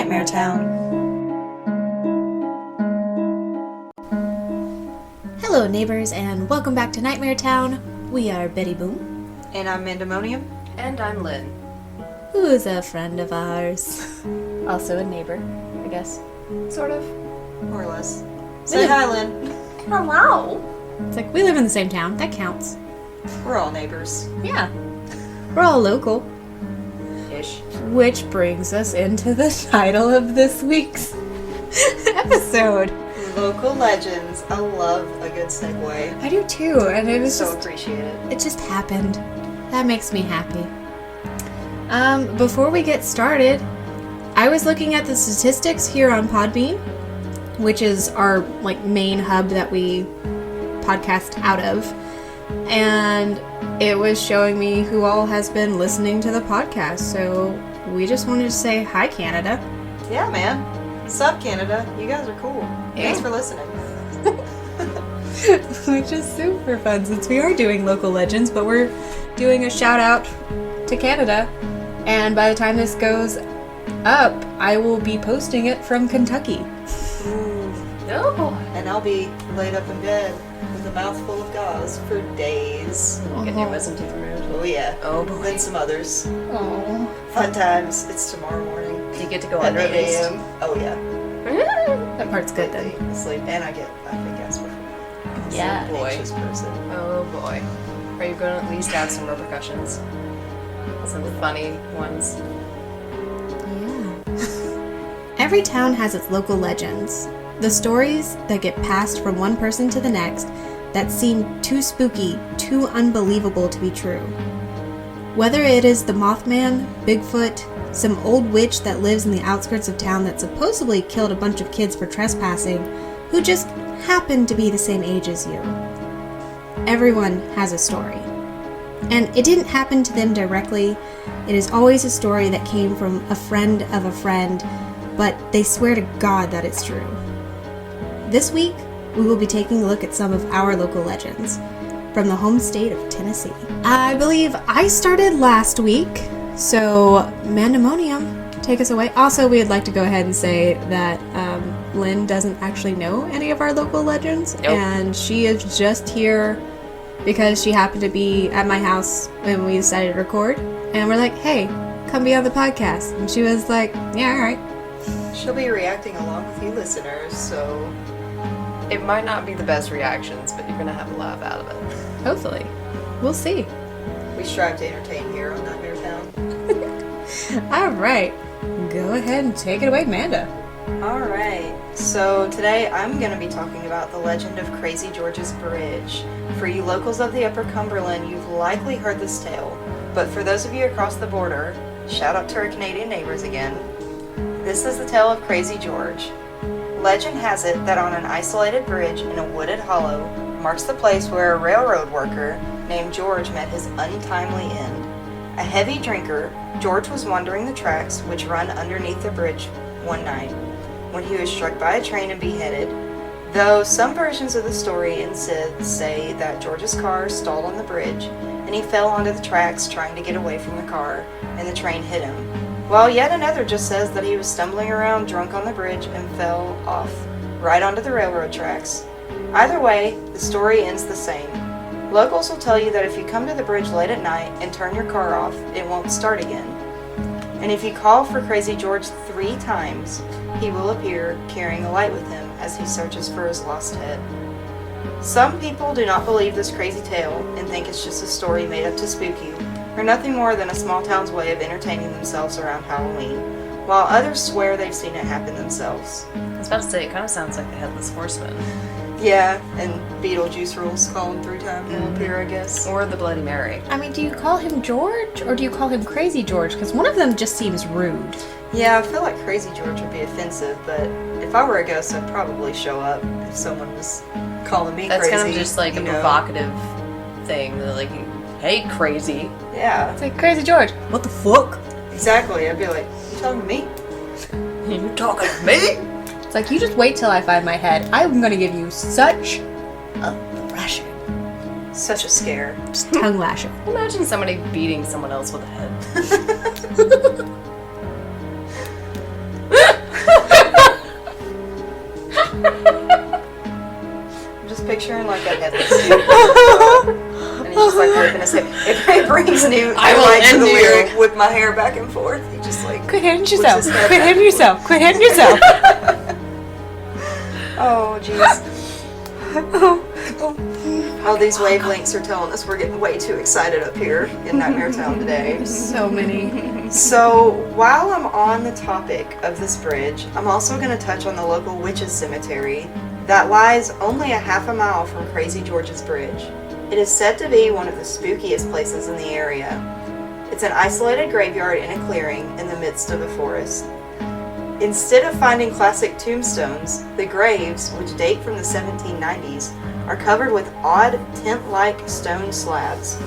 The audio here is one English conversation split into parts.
NightmareTown. Hello neighbors and welcome back to NightmareTown. We are Betty Boom. And I'm Mandemonium. And I'm Lynn. Who is a friend of ours. Also a neighbor, I guess. Sort of. More or less. Say hi, Lynn. Hello. It's like we live in the same town. That counts. We're all neighbors. Yeah. We're all local. Ish. Which brings us into the title of this week's episode. Local legends. I love a good segue. I do too, and it was So just appreciate it. it just happened. That makes me happy. Before we get started, I was looking at the statistics here on Podbean, which is our main hub that we podcast out of, and it was showing me who all has been listening to the podcast. So we just wanted to say hi, Canada. Yeah, man. Sup, Canada. You guys are cool. Thanks for listening. Which is super fun since we are doing local legends, but we're doing a shout out to Canada. And by the time this goes up, I will be posting it from Kentucky. Ooh. No. And I'll be laid up in bed with a mouthful of gauze for days. Getting your wisdom teeth removed. Oh, yeah. Oh, boy. Then some others. Oh. Fun times. It's tomorrow morning. Do you get to go At under 8 at least? a.m. Oh, yeah. That part's good then. Sleep. And I get gas before. Yeah, I'm an boy. anxious person. Oh boy. Are you going to at least have some repercussions? Some funny ones. Yeah. Every town has its local legends. The stories that get passed from one person to the next that seem too spooky, too unbelievable to be true. Whether it is the Mothman, Bigfoot, some old witch that lives in the outskirts of town that supposedly killed a bunch of kids for trespassing, who just happened to be the same age as you. Everyone has a story. And it didn't happen to them directly. It is always a story that came from a friend of a friend, but they swear to God that it's true. This week, we will be taking a look at some of our local legends from the home state of Tennessee. I believe I started last week, so Mandemonium, take us away. Also, we would like to go ahead and say that Lynn doesn't actually know any of our local legends, Nope. and she is just here because she happened to be at my house when we decided to record, and we're like, hey, come be on the podcast. And she was like, yeah, alright. She'll be reacting along with you listeners, so... It might not be the best reactions, but you're going to have a laugh out of it. Hopefully. We'll see. We strive to entertain here on NightmareTown. Alright. Go ahead and take it away, Manda. Alright, so today I'm going to be talking about the legend of Crazy George's Bridge. For you locals of the Upper Cumberland, you've likely heard this tale, but for those of you across the border, shout out to our Canadian neighbors again. This is the tale of Crazy George. Legend has it that on an isolated bridge in a wooded hollow marks the place where a railroad worker named George met his untimely end. A heavy drinker, George was wandering the tracks which run underneath the bridge one night when he was struck by a train and beheaded, though some versions of the story in Sith say that George's car stalled on the bridge and he fell onto the tracks trying to get away from the car and the train hit him, while yet another just says that he was stumbling around drunk on the bridge and fell off right onto the railroad tracks. Either way, the story ends the same. Locals will tell you that if you come to the bridge late at night and turn your car off, it won't start again. And if you call for Crazy George 3 times, he will appear carrying a light with him as he searches for his lost head. Some people do not believe this crazy tale and think it's just a story made up to spook you, or nothing more than a small town's way of entertaining themselves around Halloween, while others swear they've seen it happen themselves. I was about to say, it kind of sounds like the Headless Horseman. Yeah, and Beetlejuice rules, call him 3 times and he'll appear, I guess. Or the Bloody Mary. I mean, do you call him George, or do you call him Crazy George? Because one of them just seems rude. Yeah, I feel like Crazy George would be offensive, but if I were a ghost, I'd probably show up if someone was calling me That's crazy. kind of just like a provocative thing. Like, hey, crazy. Yeah, It's like, Crazy George, what the fuck? exactly. I'd be like, you talking to me? You talking to me? It's like, you just wait till I find my head. I'm gonna give you such a thrashing. Such a scare. Just tongue lashing. Imagine somebody beating someone else with a head. picturing like a headless dude. And he's just like whipping his hair. It brings new light to the lyric. Whip my hair back and forth. He just like Quit hitting yourself. Quit hitting yourself. Quit hitting yourself. Oh, jeez. Oh, these wavelengths are telling us we're getting way too excited up here in NightmareTown today. So many. So, while I'm on the topic of this bridge, I'm also going to touch on the local witches' cemetery that lies only a half a mile from Crazy George's Bridge. It is said to be one of the spookiest places in the area. It's an isolated graveyard in a clearing in the midst of a forest. Instead of finding classic tombstones, the graves, which date from the 1790s, are covered with odd tent-like stone slabs,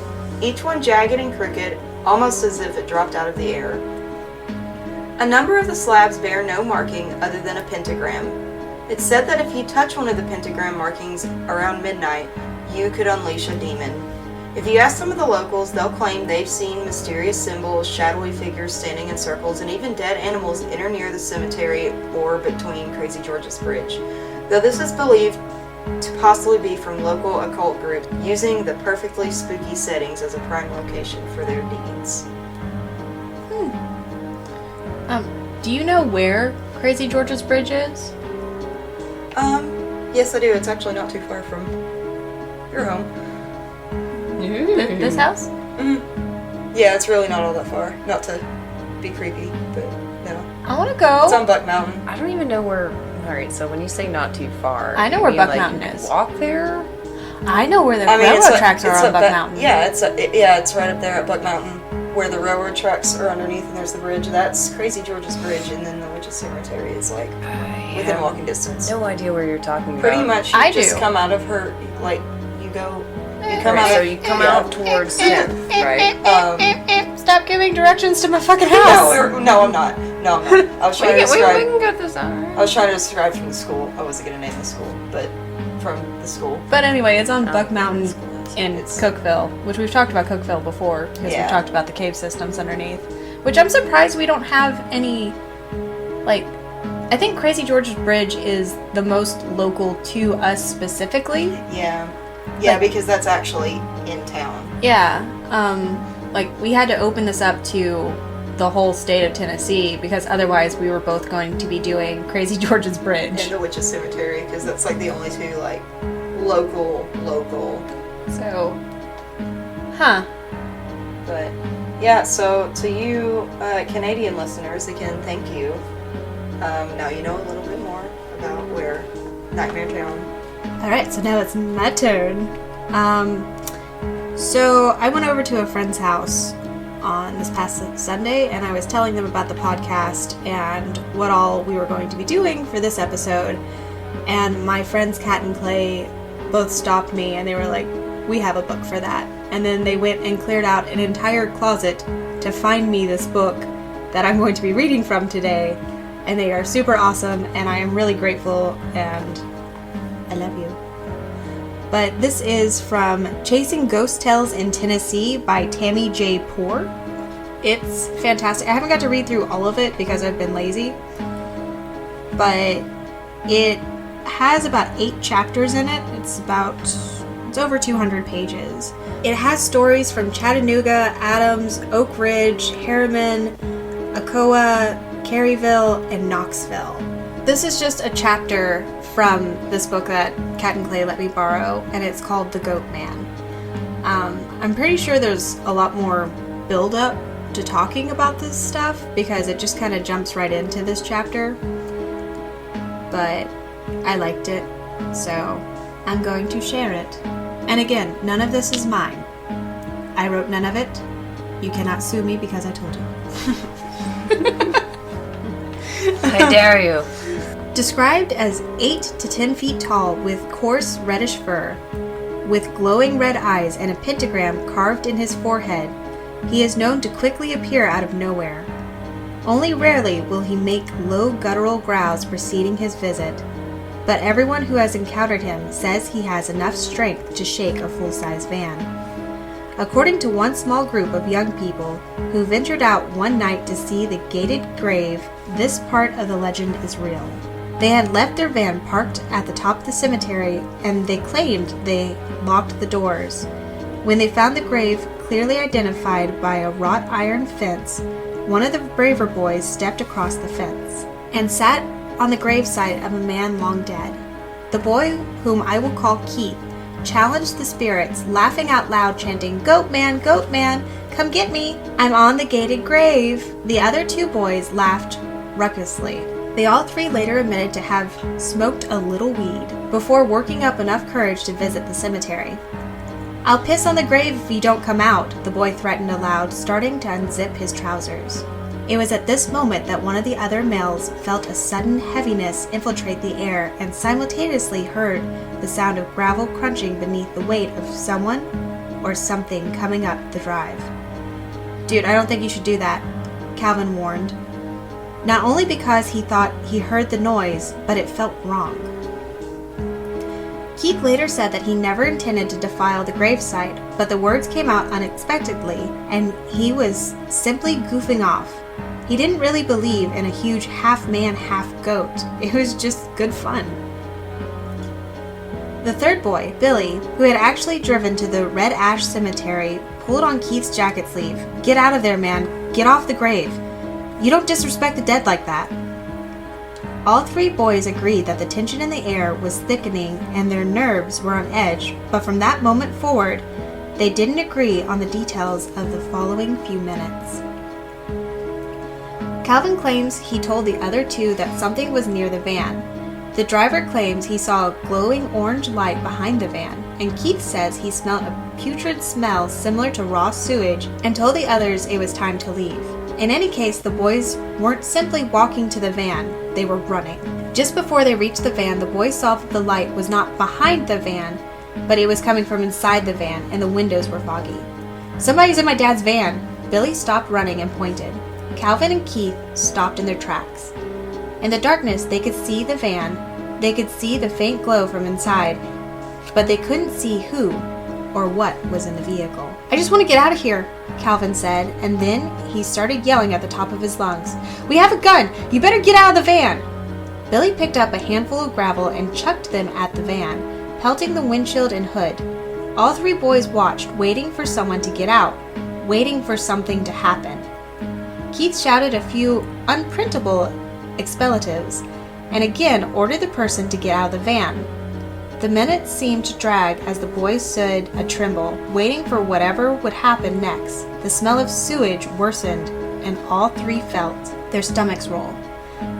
each one jagged and crooked, almost as if it dropped out of the air. A number of the slabs bear no marking other than a pentagram. It's said that if you touch one of the pentagram markings around midnight, you could unleash a demon. If you ask some of the locals, they'll claim they've seen mysterious symbols, shadowy figures standing in circles, and even dead animals enter near the cemetery or between Crazy George's Bridge. Though this is believed to possibly be from local occult groups using the perfectly spooky settings as a prime location for their deeds. Do you know where Crazy George's Bridge is? Yes I do. It's actually not too far from your home. This house? Mm-hmm. Yeah, it's really not all that far. Not to be creepy, but no. I want to go. It's on Buck Mountain. I don't even know where. Alright, so when you say not too far, I know you where mean, Buck like, Mountain you is. Walk there? I know where the it's railroad tracks are on Buck Mountain. Yeah, it's right up there at Buck Mountain, where the railroad tracks are underneath, and there's the bridge. That's Crazy George's Bridge, and then the Witches Cemetery is like within walking distance. No idea where you're talking about. Pretty much, you I just do. come out of her, like you go. You come Right, out. so you come out towards 10th, right? Stop giving directions to my fucking house. No, I'm not. No, I'm not. I was trying to We describe. can get this out. I was trying to describe from the school. I wasn't gonna name the school, but from the school. But anyway, it's on Buck Mountain in It's- Cookeville, which we've talked about Cookeville before, because Yeah. we've talked about the cave systems underneath. Which I'm surprised we don't have any, like, I think Crazy George's Bridge is the most local to us specifically. Yeah, Like- because that's actually in town. Yeah, like, we had to open this up to the whole state of Tennessee, because otherwise we were both going to be doing Crazy George's Bridge. And the Witches Cemetery, because that's like the only two like local. So, huh. But yeah, so to you Canadian listeners, again, thank you. Now you know a little bit more about where NightmareTown. Alright, so now it's my turn. So I went over to a friend's house on this past Sunday, and I was telling them about the podcast and what all we were going to be doing for this episode. And my friends Kat and Clay both stopped me, and they were like, "We have a book for that." And then they went and cleared out an entire closet to find me this book that I'm going to be reading from today. And they are super awesome, and I am really grateful, and I love you. But this is from Chasing Ghost Tales in Tennessee by Tammy Jaipur. It's fantastic. I haven't got to read through all of it because I've been lazy. But it has about 8 chapters in it. It's over 200 pages. It has stories from Chattanooga, Adams, Oak Ridge, Harriman, Ocoa, Caryville, and Knoxville. This is just a chapter from this book that Kat and Clay let me borrow, and it's called The Goat Man. I'm pretty sure there's a lot more build-up to talking about this stuff, because it just kind of jumps right into this chapter. But I liked it, so I'm going to share it. And again, none of this is mine. I wrote none of it. You cannot sue me because I told you. I dare you. Described as 8 to 10 feet tall with coarse reddish fur, with glowing red eyes and a pentagram carved in his forehead, he is known to quickly appear out of nowhere. Only rarely will he make low guttural growls preceding his visit, but everyone who has encountered him says he has enough strength to shake a full-size van. According to one small group of young people who ventured out one night to see the gated grave, this part of the legend is real. They had left their van parked at the top of the cemetery, and they claimed they locked the doors. When they found the grave clearly identified by a wrought iron fence, one of the braver boys stepped across the fence and sat on the gravesite of a man long dead. The boy, whom I will call Keith, challenged the spirits, laughing out loud, chanting, Goat man, come get me! I'm on the gated grave!" The other two boys laughed raucously. They all three later admitted to have smoked a little weed before working up enough courage to visit the cemetery. "I'll piss on the grave if you don't come out," the boy threatened aloud, starting to unzip his trousers. It was at this moment that one of the other males felt a sudden heaviness infiltrate the air and simultaneously heard the sound of gravel crunching beneath the weight of someone or something coming up the drive. "Dude, I don't think you should do that," Calvin warned. Not only because he thought he heard the noise, but it felt wrong. Keith later said that he never intended to defile the gravesite, but the words came out unexpectedly, and he was simply goofing off. He didn't really believe in a huge half-man, half-goat. It was just good fun. The third boy, Billy, who had actually driven to the Red Ash Cemetery, pulled on Keith's jacket sleeve. "Get out of there, man. Get off the grave. You don't disrespect the dead like that." All three boys agreed that the tension in the air was thickening and their nerves were on edge, but from that moment forward, they didn't agree on the details of the following few minutes. Calvin claims he told the other two that something was near the van. The driver claims he saw a glowing orange light behind the van, and Keith says he smelled a putrid smell similar to raw sewage and told the others it was time to leave. In any case, the boys weren't simply walking to the van, they were running. Just before they reached the van, the boys saw that the light was not behind the van, but it was coming from inside the van, and the windows were foggy. "Somebody's in my dad's van!" Billy stopped running and pointed. Calvin and Keith stopped in their tracks. In the darkness, they could see the van. They could see the faint glow from inside, but they couldn't see who or what was in the vehicle. "I just want to get out of here," Calvin said, and then he started yelling at the top of his lungs. "We have a gun! You better get out of the van!" Billy picked up a handful of gravel and chucked them at the van, pelting the windshield and hood. All three boys watched, waiting for someone to get out, waiting for something to happen. Keith shouted a few unprintable expletives and again ordered the person to get out of the van. The minutes seemed to drag as the boys stood a-tremble, waiting for whatever would happen next. The smell of sewage worsened, and all three felt their stomachs roll.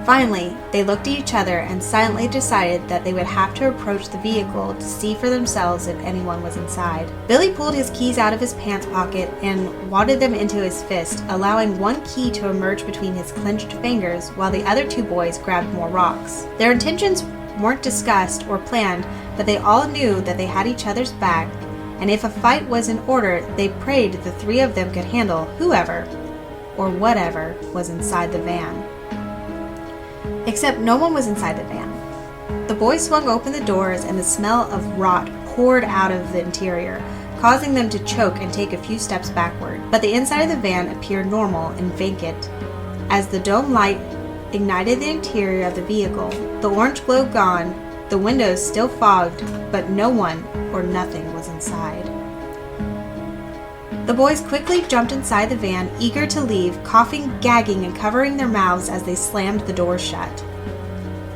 Finally, they looked at each other and silently decided that they would have to approach the vehicle to see for themselves if anyone was inside. Billy pulled his keys out of his pants pocket and wadded them into his fist, allowing one key to emerge between his clenched fingers while the other two boys grabbed more rocks. Their intentions weren't discussed or planned, but they all knew that they had each other's back, and if a fight was in order, they prayed the three of them could handle whoever or whatever was inside the van. Except no one was inside the van. The boys swung open the doors and the smell of rot poured out of the interior, causing them to choke and take a few steps backward. But the inside of the van appeared normal and vacant as the dome light ignited the interior of the vehicle. The orange glow gone, the windows still fogged, but no one or nothing was inside. The boys quickly jumped inside the van, eager to leave, coughing, gagging, and covering their mouths as they slammed the doors shut.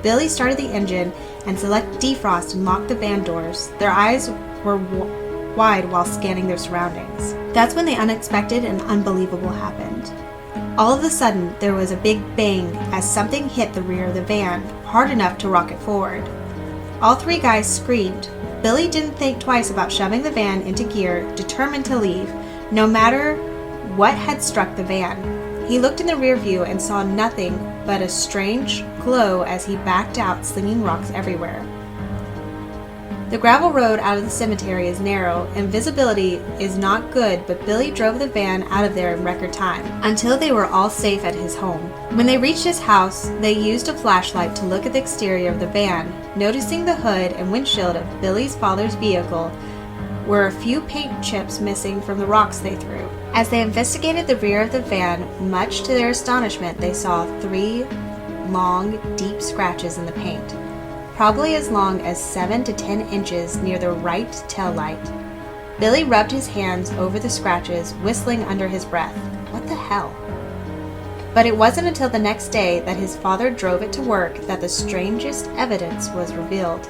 Billy started the engine and selected defrost and locked the van doors. Their eyes were wide while scanning their surroundings. That's when the unexpected and unbelievable happened. All of a sudden, there was a big bang as something hit the rear of the van, hard enough to rock it forward. All three guys screamed. Billy didn't think twice about shoving the van into gear, determined to leave, no matter what had struck the van. He looked in the rear view and saw nothing but a strange glow as he backed out, slinging rocks everywhere. The gravel road out of the cemetery is narrow and visibility is not good, but Billy drove the van out of there in record time, until they were all safe at his home. When they reached his house, they used a flashlight to look at the exterior of the van. Noticing the hood and windshield of Billy's father's vehicle, were a few paint chips missing from the rocks they threw. As they investigated the rear of the van, much to their astonishment, they saw three long, deep scratches in the paint, probably as long as 7 to 10 inches near the right tail light. Billy rubbed his hands over the scratches, whistling under his breath. What the hell? But it wasn't until the next day that his father drove it to work that the strangest evidence was revealed.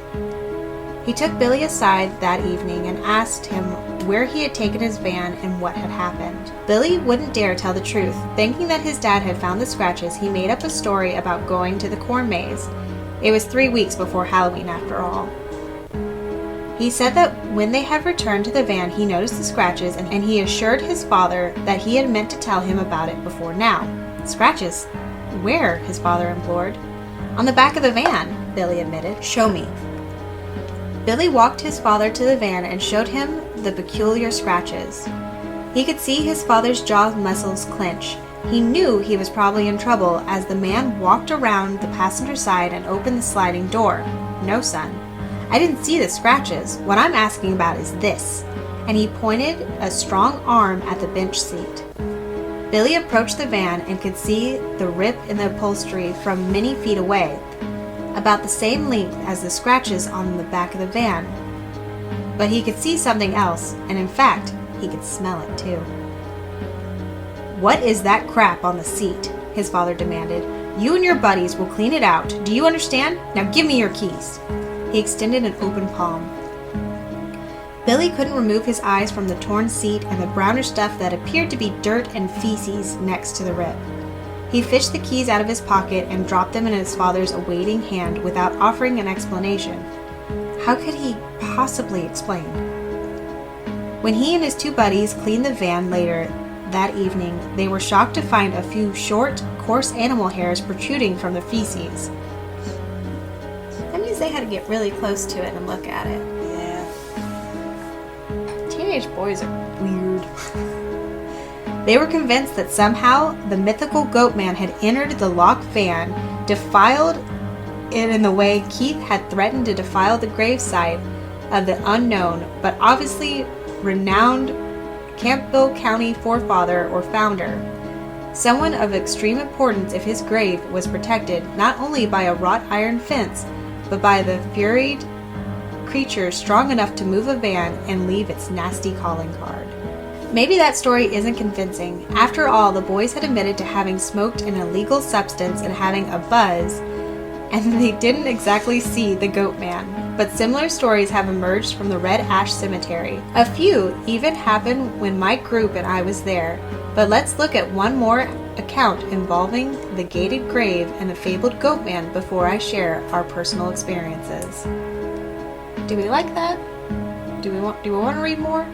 He took Billy aside that evening and asked him where he had taken his van and what had happened. Billy wouldn't dare tell the truth. Thinking that his dad had found the scratches, he made up a story about going to the corn maze. It was 3 weeks before Halloween, after all. He said that when they had returned to the van, he noticed the scratches, and he assured his father that he had meant to tell him about it before now. Scratches? Where? His father implored. On the back of the van, Billy admitted. Show me. Billy walked his father to the van and showed him the peculiar scratches. He could see his father's jaw muscles clench. He knew he was probably in trouble as the man walked around the passenger side and opened the sliding door. No, son. I didn't see the scratches. What I'm asking about is this. And he pointed a strong arm at the bench seat. Billy approached the van and could see the rip in the upholstery from many feet away, about the same length as the scratches on the back of the van. But he could see something else, and in fact, he could smell it too. What is that crap on the seat? His father demanded. You and your buddies will clean it out. Do you understand? Now give me your keys. He extended an open palm. Billy couldn't remove his eyes from the torn seat and the brownish stuff that appeared to be dirt and feces next to the rip. He fished the keys out of his pocket and dropped them in his father's awaiting hand without offering an explanation. How could he possibly explain? When he and his 2 buddies cleaned the van later that evening, they were shocked to find a few short, coarse animal hairs protruding from the feces. That means they had to get really close to it and look at it. Teenage boys are weird. They were convinced that somehow the mythical goat man had entered the locked van, defiled it in the way Keith had threatened to defile the gravesite of the unknown, but obviously renowned Campbell County forefather or founder. Someone of extreme importance if his grave was protected not only by a wrought iron fence, but by the furied creature strong enough to move a van and leave its nasty calling card. Maybe that story isn't convincing. After all, the boys had admitted to having smoked an illegal substance and having a buzz, and they didn't exactly see the goat man. But similar stories have emerged from the Red Ash Cemetery. A few even happened when my group and I was there. But let's look at one more account involving the gated grave and the fabled goat man before I share our personal experiences. Do we like that? Do we want to read more?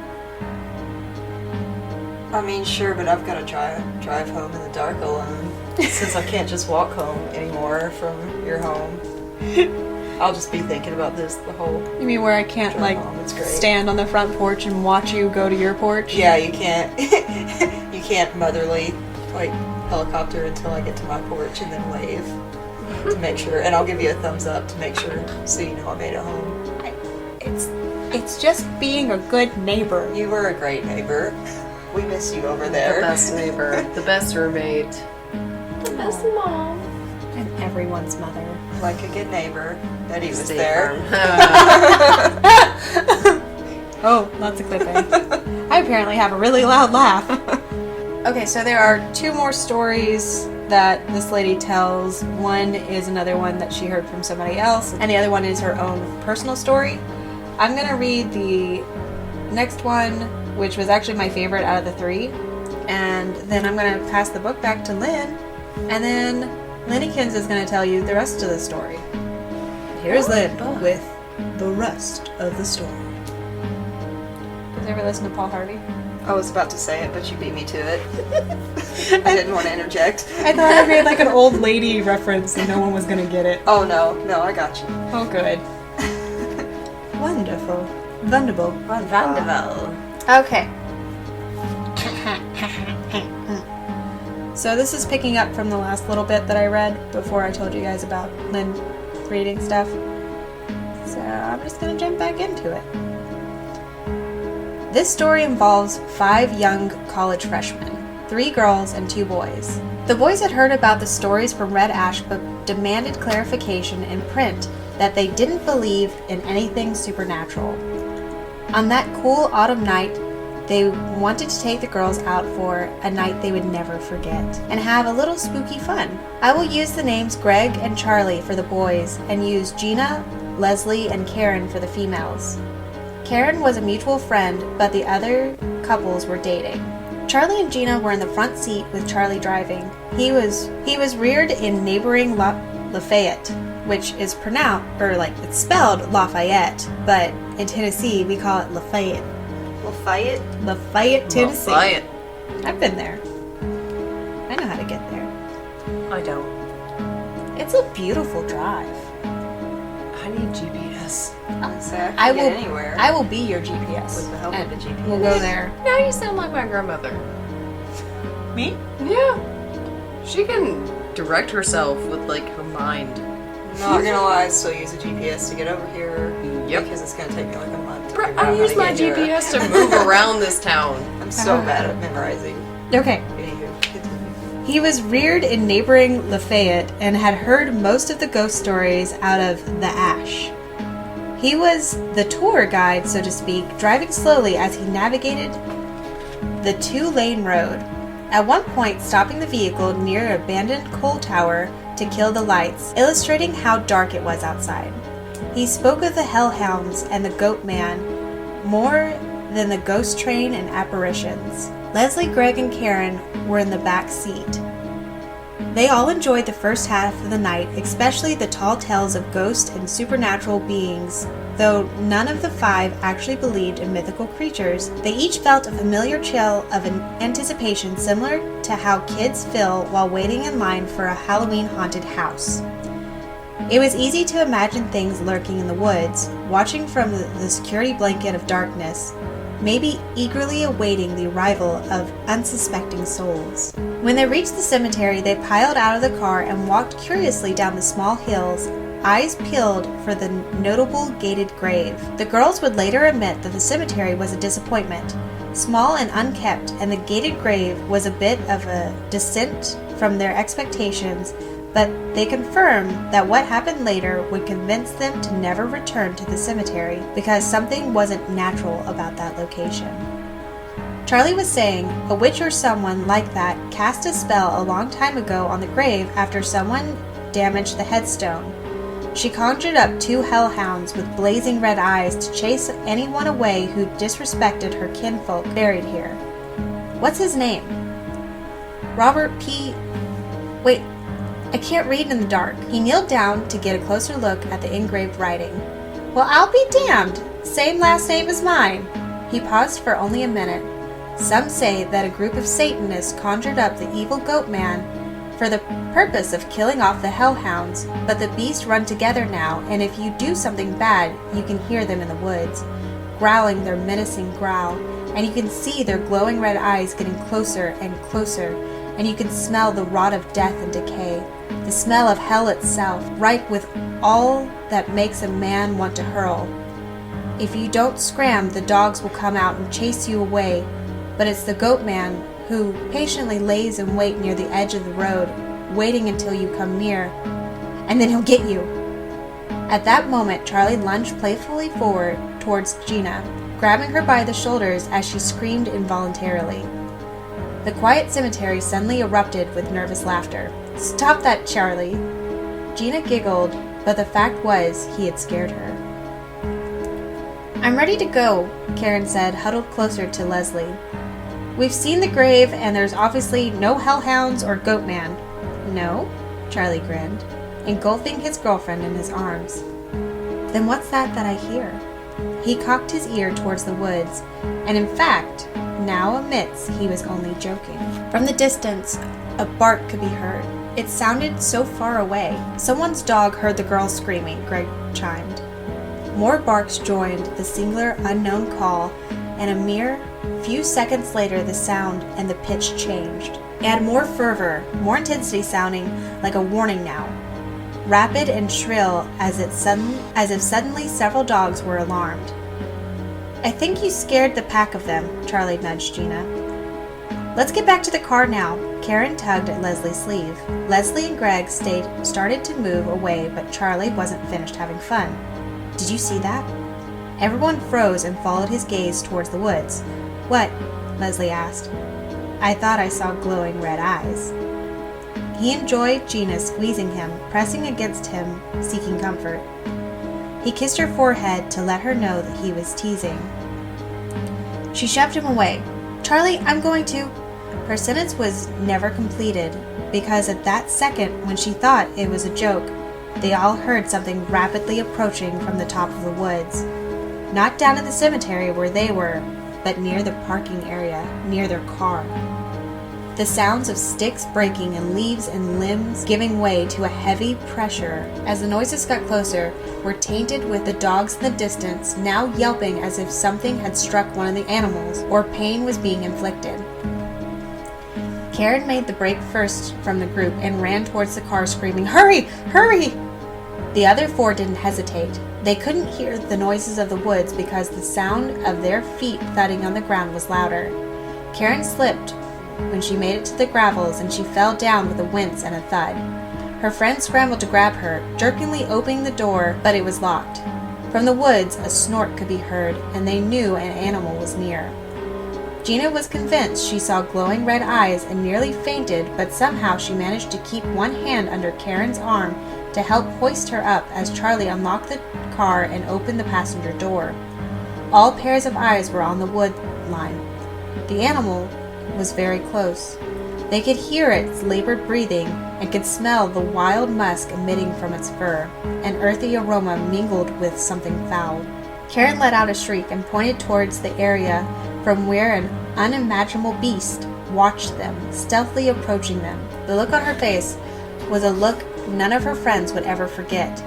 I mean, sure, but I've got to drive home in the dark alone. Since I can't just walk home anymore from your home. I'll just be thinking about this the whole... You mean where I can't, stand on the front porch and watch you go to your porch? Yeah, you can't. You can't motherly, helicopter until I get to my porch and then wave to make sure. And I'll give you a thumbs up to make sure so you know I made it home. It's just being a good neighbor. You were a great neighbor. We miss you over there. The best neighbor. The best roommate. The best mom. And everyone's mother. Like a good neighbor. Eddie was Stay there. Oh, lots of clipping. I apparently have a really loud laugh. Okay, so there are 2 more stories that this lady tells. One is another one that she heard from somebody else, and the other one is her own personal story. I'm going to read the next one, which was actually my favorite out of the 3, and then I'm going to pass the book back to Lynn, and then Linnykins is going to tell you the rest of the story. Here's Lynn with the rest of the story. Did you ever listen to Paul Harvey? I was about to say it, but you beat me to it. I didn't want to interject. I thought I made an old lady reference and no one was going to get it. Oh, no, I got you. Oh, good. Wonderful. Wonderful. Okay. So this is picking up from the last little bit that I read before I told you guys about Lynn reading stuff. So I'm just going to jump back into it. This story involves 5 young college freshmen. 3 girls and 2 boys. The boys had heard about the stories from Red Ash but demanded clarification in print that they didn't believe in anything supernatural. On that cool autumn night, they wanted to take the girls out for a night they would never forget and have a little spooky fun. I will use the names Greg and Charlie for the boys and use Gina, Leslie, and Karen for the females. Karen was a mutual friend, but the other couples were dating. Charlie and Gina were in the front seat with Charlie driving. He was reared in neighboring Lafayette, which is it's spelled Lafayette, but in Tennessee we call it Lafayette. Lafayette, Tennessee. Lafayette. I've been there. I know how to get there. I don't. It's a beautiful drive. I need GPS. So I can get anywhere. I will be your GPS. With the help of the GPS. We'll go there. Now you sound like my grandmother. Me? Yeah. She can direct herself with, her mind. Not gonna lie, I still use a GPS to get over here. Yep. Because it's gonna take me like a month to Bro, figure out I how use to my get here. GPS to move around this town. I'm so bad at memorizing. Okay. Anywho, continue. He was reared in neighboring Lafayette and had heard most of the ghost stories out of the Ash. He was the tour guide, so to speak, driving slowly as he navigated the 2-lane road, at one point stopping the vehicle near an abandoned coal tower to kill the lights, illustrating how dark it was outside. He spoke of the hellhounds and the goat man more than the ghost train and apparitions. Leslie, Greg, and Karen were in the back seat. They all enjoyed the first half of the night, especially the tall tales of ghosts and supernatural beings. Though none of the 5 actually believed in mythical creatures, they each felt a familiar chill of anticipation similar to how kids feel while waiting in line for a Halloween haunted house. It was easy to imagine things lurking in the woods, watching from the security blanket of darkness, maybe eagerly awaiting the arrival of unsuspecting souls. When they reached the cemetery, they piled out of the car and walked curiously down the small hills, eyes peeled for the notable gated grave. The girls would later admit that the cemetery was a disappointment, small and unkept, and the gated grave was a bit of a descent from their expectations, but they confirmed that what happened later would convince them to never return to the cemetery because something wasn't natural about that location. Charlie was saying a witch or someone like that cast a spell a long time ago on the grave after someone damaged the headstone. She conjured up 2 hellhounds with blazing red eyes to chase anyone away who disrespected her kinfolk buried here. What's his name? Robert P. Wait, I can't read in the dark. He kneeled down to get a closer look at the engraved writing. Well, I'll be damned. Same last name as mine. He paused for only a minute. Some say that a group of Satanists conjured up the evil goat man for the purpose of killing off the hellhounds, but the beasts run together now, and if you do something bad, you can hear them in the woods, growling their menacing growl, and you can see their glowing red eyes getting closer and closer, and you can smell the rot of death and decay, the smell of hell itself, ripe with all that makes a man want to hurl. If you don't scram, the dogs will come out and chase you away, but it's the goat man who patiently lays in wait near the edge of the road, waiting until you come near, and then he'll get you. At that moment, Charlie lunged playfully forward towards Gina, grabbing her by the shoulders as she screamed involuntarily. The quiet cemetery suddenly erupted with nervous laughter. "Stop that, Charlie!" Gina giggled, but the fact was he had scared her. "I'm ready to go," Karen said, huddled closer to Leslie. "We've seen the grave, and there's obviously no hellhounds or goat man." "No?" Charlie grinned, engulfing his girlfriend in his arms. "Then what's that I hear?" He cocked his ear towards the woods, and in fact, now admits he was only joking. From the distance, a bark could be heard. It sounded so far away. Someone's dog heard the girl screaming, Greg chimed. More barks joined the singular unknown call, and a mere few seconds later the sound and the pitch changed. It had more fervor, more intensity, sounding like a warning now. Rapid and shrill as if suddenly several dogs were alarmed. "I think you scared the pack of them," Charlie nudged Gina. Let's get back to the car now. Karen tugged at Leslie's sleeve. Leslie and Greg started to move away, but Charlie wasn't finished having fun. Did you see that? Everyone froze and followed his gaze towards the woods. What? Leslie asked. I thought I saw glowing red eyes. He enjoyed Gina squeezing him, pressing against him, seeking comfort. He kissed her forehead to let her know that he was teasing. She shoved him away. Charlie, I'm going to... Her sentence was never completed, because at that second, when she thought it was a joke, they all heard something rapidly approaching from the top of the woods. Not down at the cemetery where they were, but near the parking area, near their car. The sounds of sticks breaking and leaves and limbs giving way to a heavy pressure as the noises got closer were tainted with the dogs in the distance now yelping as if something had struck one of the animals or pain was being inflicted. Karen made the break first from the group and ran towards the car screaming, "Hurry! Hurry!" The other four didn't hesitate. They couldn't hear the noises of the woods because the sound of their feet thudding on the ground was louder. Karen slipped when she made it to the gravels and she fell down with a wince and a thud. Her friend scrambled to grab her, jerkingly opening the door, but it was locked. From the woods, a snort could be heard, and they knew an animal was near. Gina was convinced she saw glowing red eyes and nearly fainted, but somehow she managed to keep one hand under Karen's arm to help hoist her up as Charlie unlocked the car and opened the passenger door. All pairs of eyes were on the wood line. The animal was very close. They could hear its labored breathing and could smell the wild musk emitting from its fur. An earthy aroma mingled with something foul. Karen let out a shriek and pointed towards the area from where an unimaginable beast watched them, stealthily approaching them. The look on her face was a look none of her friends would ever forget.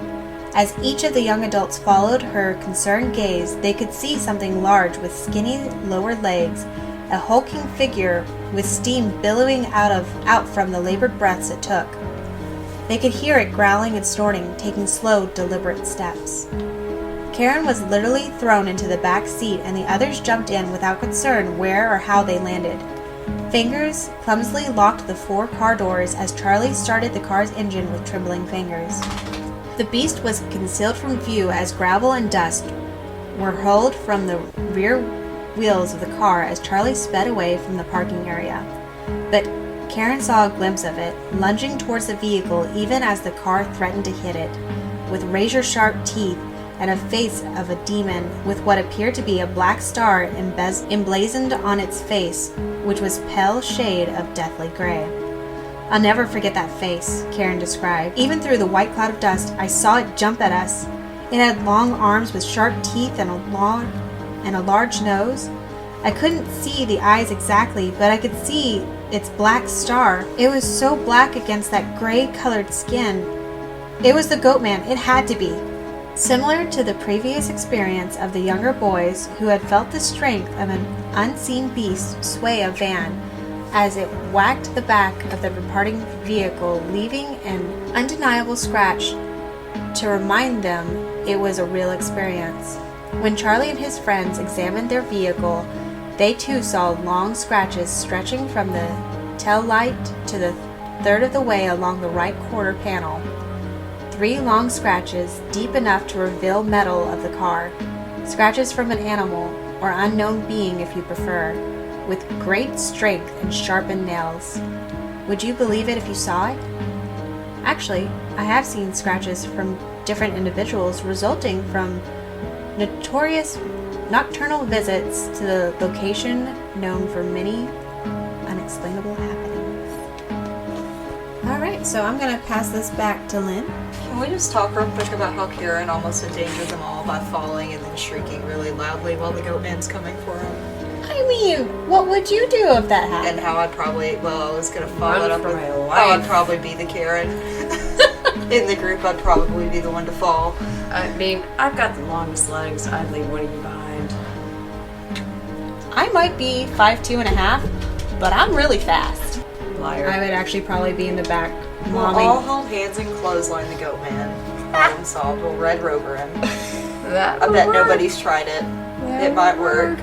As each of the young adults followed her concerned gaze, they could see something large with skinny lower legs, a hulking figure with steam billowing out from the labored breaths it took. They could hear it growling and snorting, taking slow, deliberate steps. Karen was literally thrown into the back seat and the others jumped in without concern where or how they landed. Fingers clumsily locked the 4 car doors as Charlie started the car's engine with trembling fingers. The beast was concealed from view as gravel and dust were hurled from the rear wheels of the car as Charlie sped away from the parking area. But Karen saw a glimpse of it, lunging towards the vehicle even as the car threatened to hit it, with razor-sharp teeth and a face of a demon with what appeared to be a black star emblazoned on its face, which was pale shade of deathly gray. I'll never forget that face, Karen described. Even through the white cloud of dust, I saw it jump at us. It had long arms with sharp teeth and a large nose. I couldn't see the eyes exactly, but I could see its black star. It was so black against that gray-colored skin. It was the goat man. It had to be. Similar to the previous experience of the younger boys who had felt the strength of an unseen beast sway a van as it whacked the back of the departing vehicle, leaving an undeniable scratch to remind them it was a real experience. When Charlie and his friends examined their vehicle, they too saw long scratches stretching from the tail light to the third of the way along the right quarter panel. 3 long scratches, deep enough to reveal metal of the car. Scratches from an animal, or unknown being if you prefer, with great strength and sharpened nails. Would you believe it if you saw it? Actually, I have seen scratches from different individuals resulting from notorious nocturnal visits to the location known for many unexplainable happenings. Alright, so I'm going to pass this back to Lynn. Can we just talk real quick about how Karen almost endangered them all by falling and then shrieking really loudly while the goat man's coming for him? I mean, what would you do if that happened? And how I'd probably, I was going to follow it up with how life. I'd probably be the Karen. In the group, I'd probably be the one to fall. I mean, I've got the longest legs. I'd leave one of you behind. I might be 5'2.5", but I'm really fast. Liar. I would actually probably be in the back. We'll Mommy. all hold hands and clothesline the goat man. Problem solved. We'll Red Rover him. That I bet nobody's tried it. That It might work.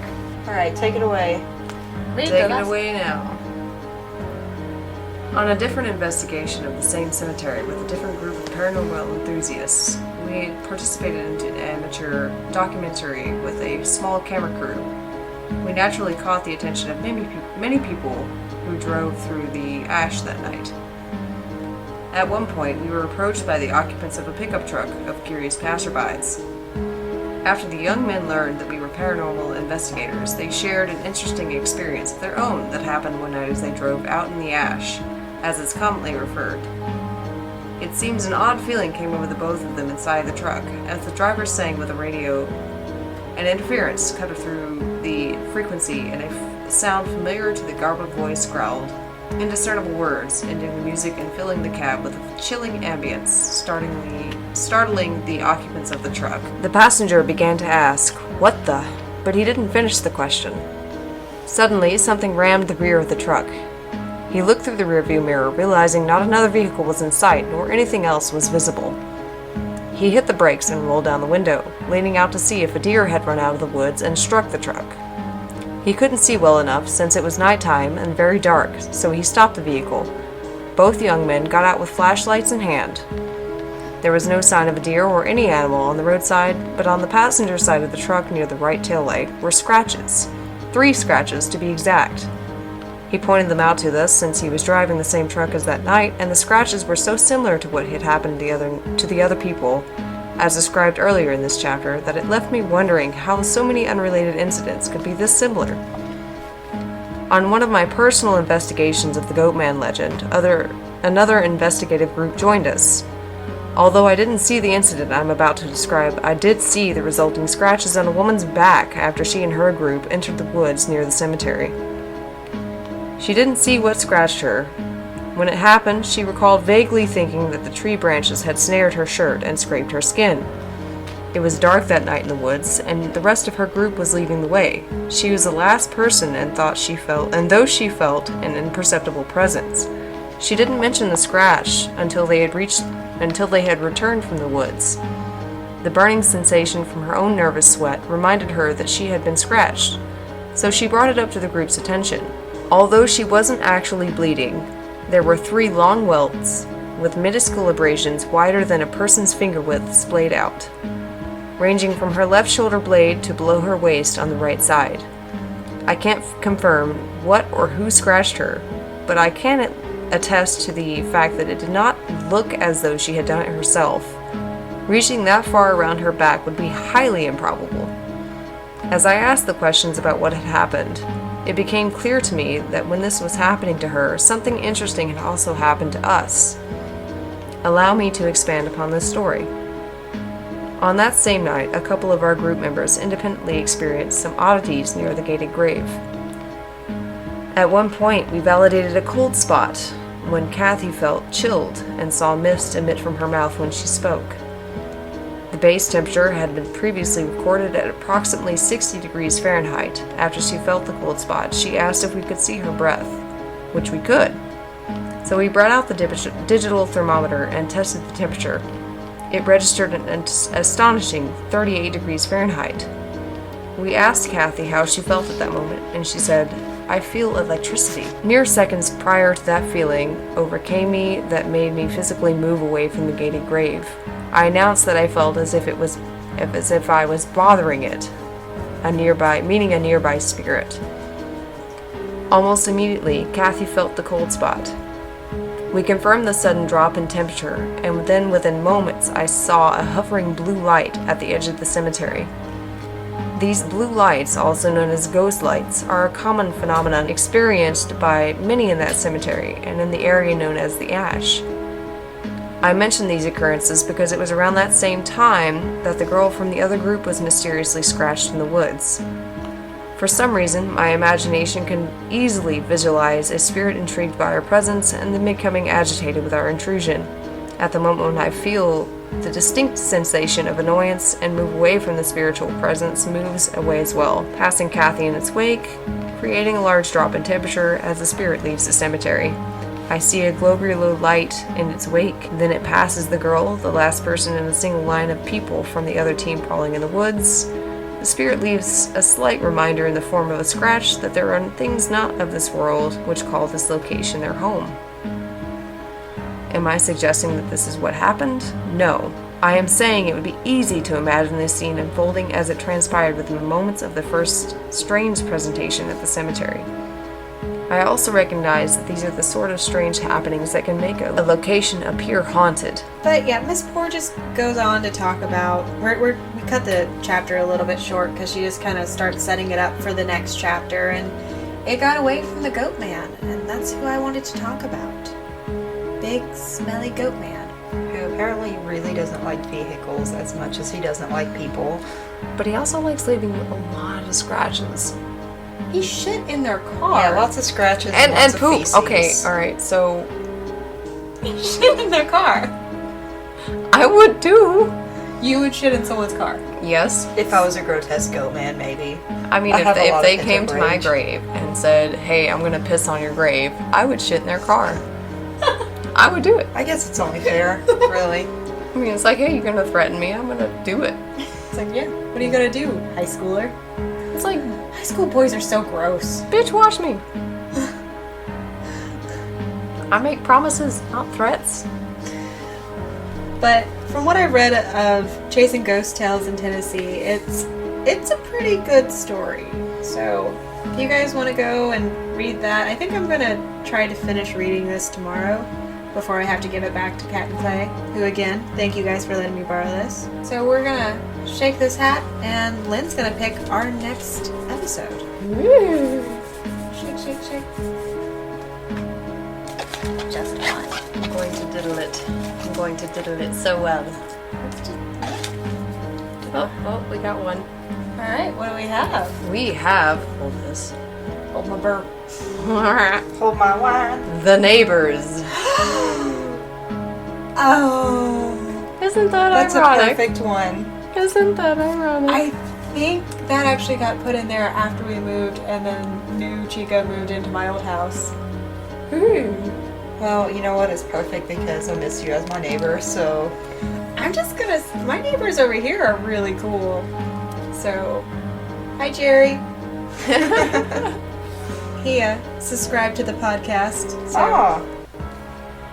Alright, take it away. Take it away now. On a different investigation of the same cemetery with a different group of paranormal enthusiasts, we participated in an amateur documentary with a small camera crew. We naturally caught the attention of many people who drove through the ash that night. At one point, we were approached by the occupants of a pickup truck of curious passerbys. After the young men learned that we were paranormal investigators, they shared an interesting experience of their own that happened one night as they drove out in the ash, as it's commonly referred. It seems an odd feeling came over the both of them inside the truck, as the driver sang with a radio, and interference cut through the frequency, and a sound familiar to the garbled voice growled indiscernible words, ending the music and filling the cab with a chilling ambience, startling the occupants of the truck. The passenger began to ask, "What the?" but he didn't finish the question. Suddenly, something rammed the rear of the truck. He looked through the rearview mirror, realizing not another vehicle was in sight, nor anything else was visible. He hit the brakes and rolled down the window, leaning out to see if a deer had run out of the woods and struck the truck. He couldn't see well enough since it was nighttime and very dark, so he stopped the vehicle. Both young men got out with flashlights in hand. There was no sign of a deer or any animal on the roadside, but on the passenger side of the truck near the right taillight were scratches. 3 scratches to be exact. He pointed them out to us since he was driving the same truck as that night, and the scratches were so similar to what had happened to the other people, as described earlier in this chapter, that it left me wondering how so many unrelated incidents could be this similar. On one of my personal investigations of the Goatman legend, another investigative group joined us. Although I didn't see the incident I'm about to describe, I did see the resulting scratches on a woman's back after she and her group entered the woods near the cemetery. She didn't see what scratched her. When it happened, she recalled vaguely thinking that the tree branches had snared her shirt and scraped her skin. It was dark that night in the woods, and the rest of her group was leading the way. She was the last person and though she felt an imperceptible presence, she didn't mention the scratch until they had returned from the woods. The burning sensation from her own nervous sweat reminded her that she had been scratched, so she brought it up to the group's attention. Although she wasn't actually bleeding, there were 3 long welts with minuscule abrasions wider than a person's finger width splayed out, ranging from her left shoulder blade to below her waist on the right side. I can't confirm what or who scratched her, but I can attest to the fact that it did not look as though she had done it herself. Reaching that far around her back would be highly improbable. As I asked the questions about what had happened, it became clear to me that when this was happening to her, something interesting had also happened to us. Allow me to expand upon this story. On that same night, a couple of our group members independently experienced some oddities near the gated grave. At one point, we validated a cold spot when Kathy felt chilled and saw mist emit from her mouth when she spoke. The base temperature had been previously recorded at approximately 60 degrees Fahrenheit. After she felt the cold spot, she asked if we could see her breath, which we could. So we brought out the digital thermometer and tested the temperature. It registered an astonishing 38 degrees Fahrenheit. We asked Kathy how she felt at that moment, and she said, "I feel electricity." Mere seconds prior to that feeling overcame me that made me physically move away from the gated grave. I announced that I felt as if I was bothering it, meaning a nearby spirit. Almost immediately, Kathy felt the cold spot. We confirmed the sudden drop in temperature, and then within moments I saw a hovering blue light at the edge of the cemetery. These blue lights, also known as ghost lights, are a common phenomenon experienced by many in that cemetery and in the area known as the Ash. I mention these occurrences because it was around that same time that the girl from the other group was mysteriously scratched in the woods. For some reason, my imagination can easily visualize a spirit intrigued by our presence and then becoming agitated with our intrusion. At the moment when I feel the distinct sensation of annoyance and move away from the spiritual presence moves away as well, passing Kathy in its wake, creating a large drop in temperature as the spirit leaves the cemetery. I see a glow-glow light in its wake. Then it passes the girl, the last person in a single line of people from the other team crawling in the woods. The spirit leaves a slight reminder in the form of a scratch that there are things not of this world which call this location their home. Am I suggesting that this is what happened? No. I am saying it would be easy to imagine this scene unfolding as it transpired within the moments of the first strange presentation at the cemetery. I also recognize that these are the sort of strange happenings that can make a location appear haunted. But yeah, Miss Poor just goes on to talk about... We cut the chapter a little bit short because she just kind of starts setting it up for the next chapter, and it got away from the goat man, and that's who I wanted to talk about. Big, smelly goat man. Who apparently really doesn't like vehicles as much as he doesn't like people. But he also likes leaving a lot of scratches. He shit in their car. Yeah, lots of scratches And lots of poop. feces. Okay, alright, so He shit in their car. I would too. You would shit in someone's car. Yes. If I was a grotesque goat man, maybe. I mean, I have a if lot they of came to my rage. grave and said, hey, I'm gonna piss on your grave, I would shit in their car. I would do it. I guess it's only fair, really. I mean, it's like, hey, you're gonna threaten me, I'm gonna do it. It's like, yeah, what are you gonna do, high schooler? It's like, High school boys are so gross. bitch, wash me. I make promises, not threats. But from what I've read of Chasing Ghost Tales in Tennessee, it's a pretty good story. So if you guys want to go and read that, I think I'm gonna try to finish reading this tomorrow before I have to give it back to Cat and Clay, who again, thank you guys for letting me borrow this. So we're gonna shake this hat, and Lynn's gonna pick our next episode. Woo. Shake, shake, shake. Just one. I'm going to diddle it. I'm going to diddle it so well. Oh, we got one. All right, what do we have? We have, hold this. Hold my burp. Hold my wine. The Neighbors. Oh, Isn't that That's ironic? a perfect one. Isn't that ironic? I think that actually got put in there after we moved, and then new Chica moved into my old house. Ooh. Well, you know what? It's perfect because I miss you as my neighbor, so... I'm just gonna. My neighbors over here are really cool. So, hi Jerry. He subscribed to the podcast. So, Oh,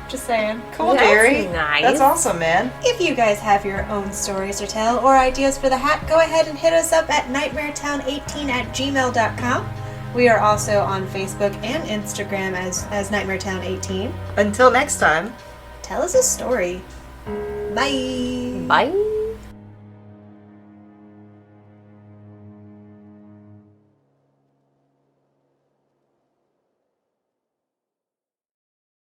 just saying. cool, That's Jerry. nice. That's awesome, man. If you guys have your own stories to tell or ideas for the hat, go ahead and hit us up at nightmaretown18@gmail.com. We are also on Facebook and Instagram as NightmareTown18. Until next time. Tell us a story. Bye. Bye.